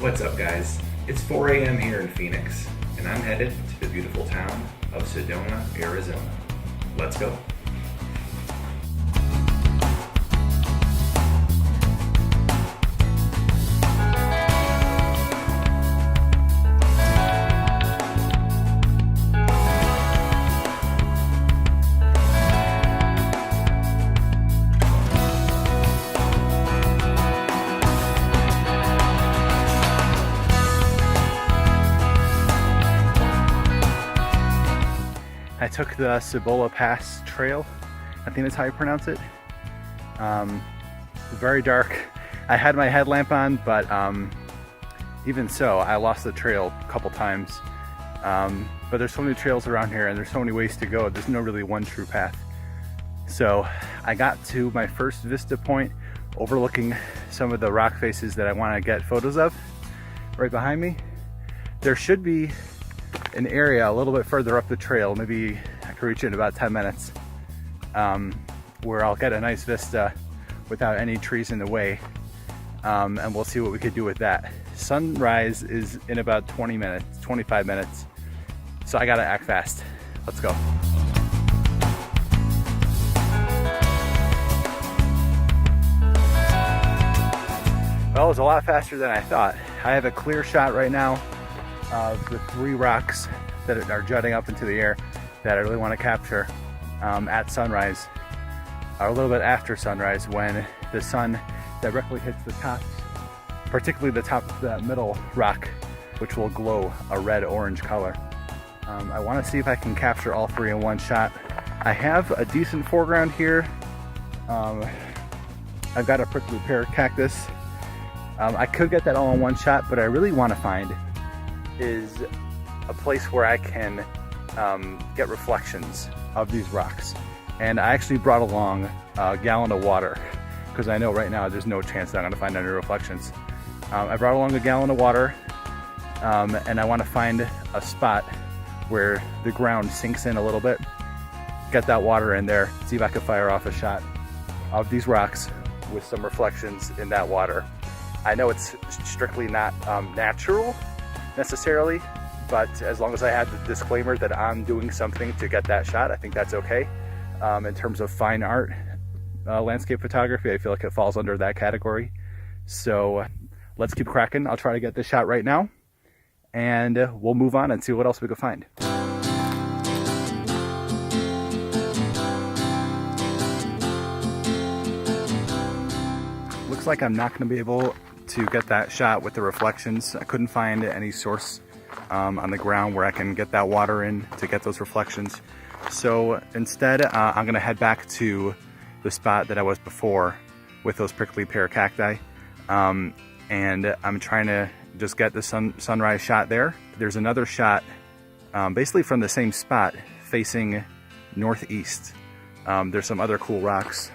What's up, guys? It's 4 a.m. here in Phoenix, and I'm headed to the beautiful town of Sedona, Arizona. Let's go. I took the Cibola Pass Trail, I think that's how you pronounce it. Very dark. I had my headlamp on, but even so, I lost the trail a couple times. But there's so many trails around here and there's so many ways to go. There's no really one true path. So I got to my first vista point overlooking some of the rock faces that I want to get photos of right behind me. There should be an area a little bit further up the trail, maybe I could reach it in about 10 minutes, where I'll get a nice vista without any trees in the way, and we'll see what we could do with that. Sunrise is in about 20 minutes, 25 minutes, so I gotta act fast. Let's go. Well, it was a lot faster than I thought. I have a clear shot right now of the three rocks that are jutting up into the air that I really want to capture at sunrise, or a little bit after sunrise, when the sun directly hits the tops, particularly the top of that middle rock, which will glow a red-orange color. I want to see if I can capture all three in one shot. I have a decent foreground here. I've got a prickly pear cactus. I could get that all in one shot, but I really want to find is a place where I can get reflections of these rocks. And I actually brought along a gallon of water because I know right now there's no chance that I'm gonna find any reflections. I brought along a gallon of water, and I want to find a spot where the ground sinks in a little bit, get that water in there, see if I can fire off a shot of these rocks with some reflections in that water. I know it's strictly not natural necessarily, but as long as I had the disclaimer that I'm doing something to get that shot, I think that's okay. In terms of fine art, landscape photography, I feel like it falls under that category. So let's keep cracking. I'll try to get this shot right now, and we'll move on and see what else we can find. Looks like I'm not going to be able to get that shot with the reflections. I couldn't find any source on the ground where I can get that water in to get those reflections. So instead, I'm gonna head back to the spot that I was before with those prickly pear cacti. And I'm trying to just get the sunrise shot there. There's another shot basically from the same spot facing northeast. There's some other cool rocks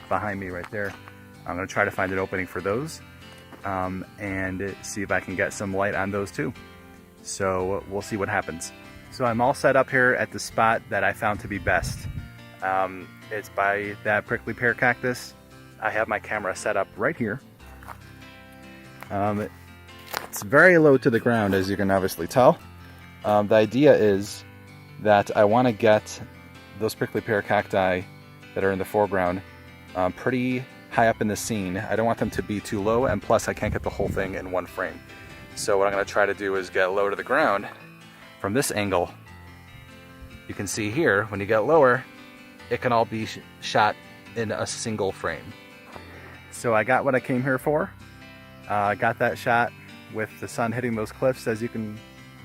behind me right there. I'm gonna try to find an opening for those. And see if I can get some light on those too. So we'll see what happens. So I'm all set up here at the spot that I found to be best. It's by that prickly pear cactus. I have my camera set up right here. It's very low to the ground, as you can obviously tell. The idea is that I want to get those prickly pear cacti that are in the foreground pretty high up in the scene. I don't want them to be too low, and plus I can't get the whole thing in one frame. So what I'm going to try to do is get low to the ground from this angle. You can see here, when you get lower, it can all be shot in a single frame. So I got what I came here for. I got that shot with the sun hitting those cliffs, as you can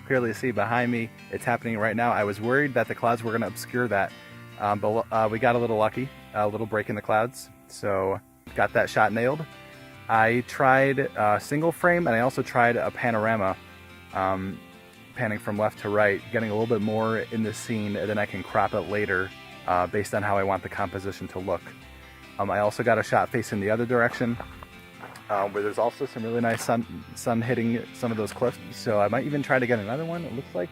clearly see behind me. It's happening right now. I was worried that the clouds were going to obscure that, but we got a little lucky, a little break in the clouds. So got that shot nailed. I tried a single frame, and I also tried a panorama, panning from left to right, getting a little bit more in the scene, and then I can crop it later based on how I want the composition to look. I also got a shot facing the other direction, where there's also some really nice sun hitting some of those cliffs. So I might even try to get another one. It looks like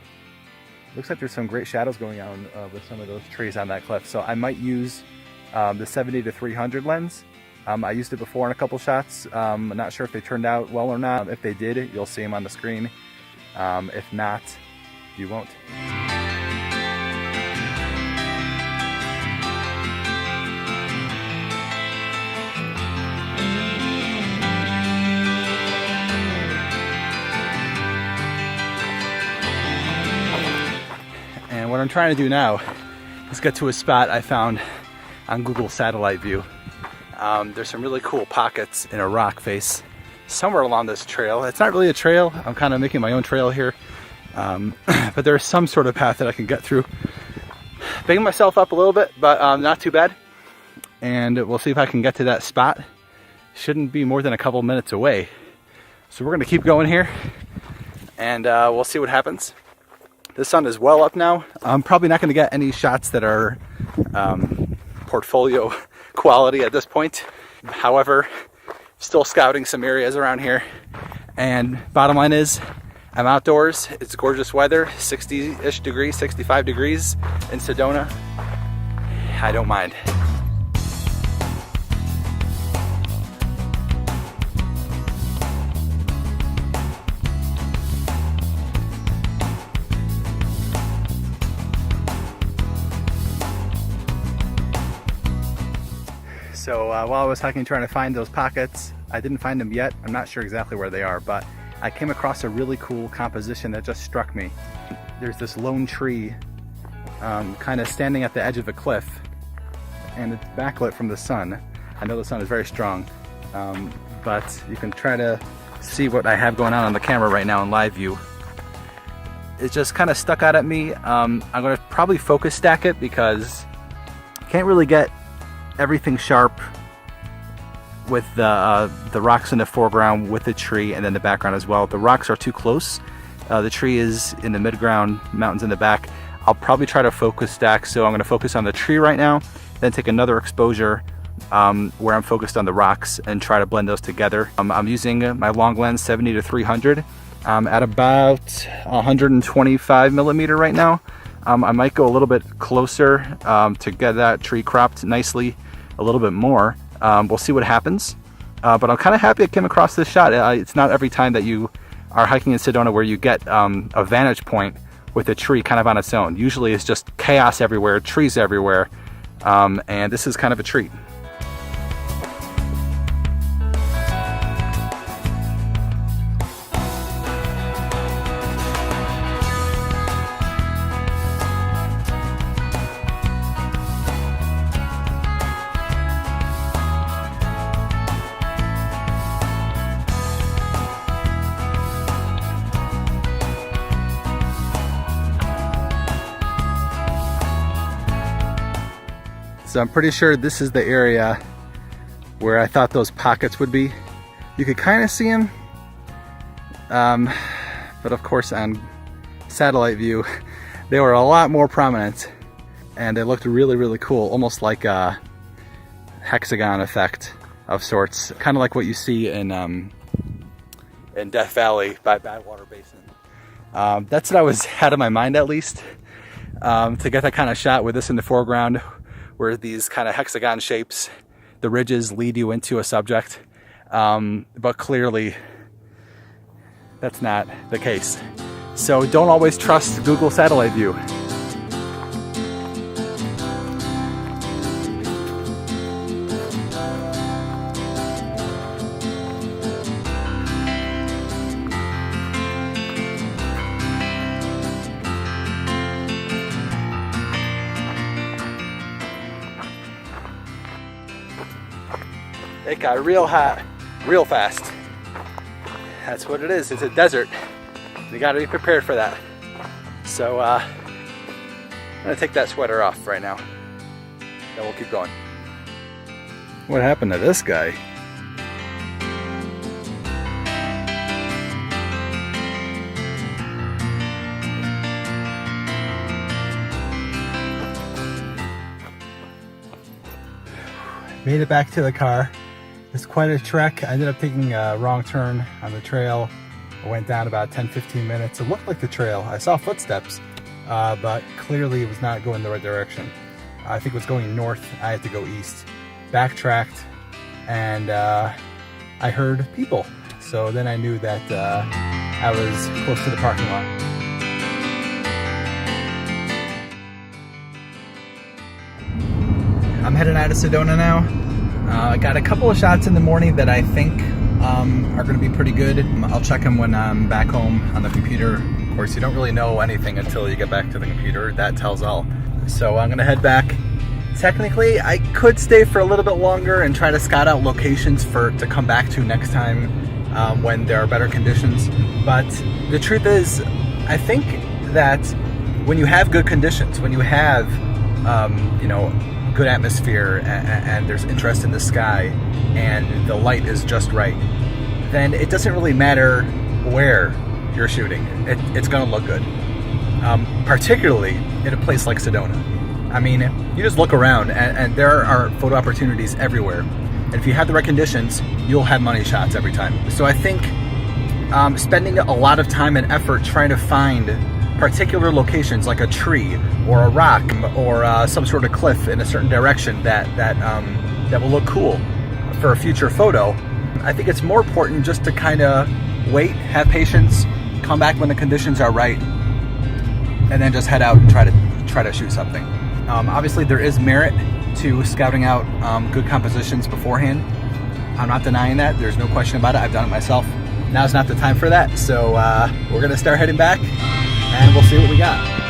there's some great shadows going on with some of those trees on that cliff. So I might use the 70 to 300 lens I used it before in a couple shots. I'm not sure if they turned out well or not. If they did, you'll see them on the screen. If not, you won't. And what I'm trying to do now is get to a spot I found on Google Satellite View. There's some really cool pockets in a rock face somewhere along this trail. It's not really a trail. I'm kind of making my own trail here. But there's some sort of path that I can get through. Bigging myself up a little bit, but not too bad. And we'll see if I can get to that spot. Shouldn't be more than a couple minutes away. So we're gonna keep going here and we'll see what happens. The sun is well up now. I'm probably not gonna get any shots that are portfolio quality at this point. However, still scouting some areas around here. And bottom line is, I'm outdoors. It's gorgeous weather, 60-ish degrees, 65 degrees in Sedona. I don't mind. So while I was hiking trying to find those pockets, I didn't find them yet. I'm not sure exactly where they are, but I came across a really cool composition that just struck me. There's this lone tree kind of standing at the edge of a cliff, and it's backlit from the sun. I know the sun is very strong, but you can try to see what I have going on the camera right now in live view. It just kind of stuck out at me. I'm going to probably focus stack it because I can't really get everything sharp with the rocks in the foreground with the tree and then the background as well. The rocks are too close. The tree is in the midground, mountains in the back. I'll probably try to focus stack, so I'm going to focus on the tree right now, then take another exposure where I'm focused on the rocks and try to blend those together. I'm using my long lens 70 to 300 at about 125 millimeter right now. I might go a little bit closer to get that tree cropped nicely a little bit more. We'll see what happens. But I'm kind of happy I came across this shot. It's not every time that you are hiking in Sedona where you get a vantage point with a tree kind of on its own. Usually it's just chaos everywhere, trees everywhere, and this is kind of a treat. So I'm pretty sure this is the area where I thought those pockets would be. You could kind of see them, but of course on satellite view, they were a lot more prominent and they looked really, really cool, almost like a hexagon effect of sorts, kind of like what you see in Death Valley by Badwater Basin. That's what I was had in my mind at least, to get that kind of shot with this in the foreground, where these kind of hexagon shapes, the ridges lead you into a subject, but clearly that's not the case. So don't always trust Google Satellite View. It got real hot, real fast. That's what it is, it's a desert. You gotta be prepared for that. So I'm gonna take that sweater off right now. Then we'll keep going. What happened to this guy? Made it back to the car. It's quite a trek. I ended up taking a wrong turn on the trail. I went down about 10-15 minutes. It looked like the trail. I saw footsteps, but clearly it was not going the right direction. I think it was going north. I had to go east. Backtracked, and I heard people. So then I knew that I was close to the parking lot. I'm heading out of Sedona now. I got a couple of shots in the morning that I think are going to be pretty good. I'll check them when I'm back home on the computer. Of course, you don't really know anything until you get back to the computer. That tells all. So I'm going to head back. Technically, I could stay for a little bit longer and try to scout out locations to come back to next time when there are better conditions. But the truth is, I think that when you have good conditions, when you have, good atmosphere and there's interest in the sky and the light is just right, then it doesn't really matter where you're shooting. It's going to look good, particularly in a place like Sedona. I mean, you just look around and there are photo opportunities everywhere. And if you have the right conditions, you'll have money shots every time. So I think spending a lot of time and effort trying to find particular locations like a tree or a rock or some sort of cliff in a certain direction that will look cool for a future photo, I think it's more important just to kind of wait, have patience, come back when the conditions are right, and then just head out and try to shoot something. Obviously, there is merit to scouting out good compositions beforehand. I'm not denying that. There's no question about it. I've done it myself. Now's not the time for that. So we're going to start heading back, and we'll see what we got.